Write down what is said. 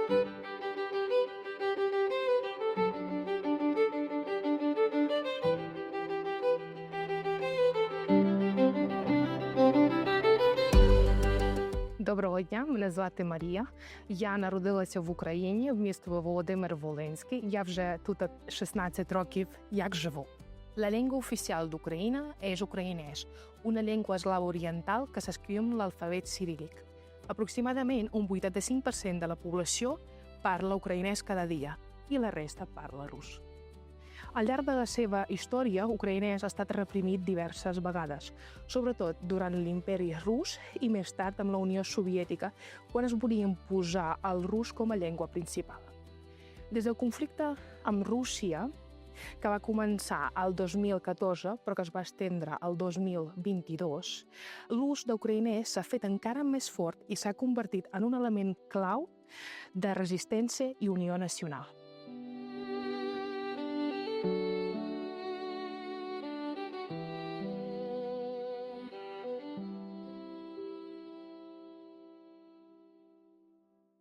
Доброго дня, мене звати Марія. Я народилася в Україні, в місті Володимир-Волинський. Я вже тут 16 років як живу. La llengua oficial d'Ucraïna és ucraïnès, una llengua eslava oriental que s'escriu amb l'alfabet ciríl·lic. Aproximadament un 85% de la població parla ucraïnès cada dia i la resta parla rus. Al llarg de la seva història, ucraïnès ha estat reprimit diverses vegades, sobretot durant l'imperi rus i més tard amb la Unió Soviètica, quan es volia imposar el rus com a llengua principal. Des del conflicte amb Rússia, que va començar el 2014, però que es va estendre al 2022, l'ús d'ucraïnès s'ha fet encara més fort i s'ha convertit en un element clau de resistència i unió nacional.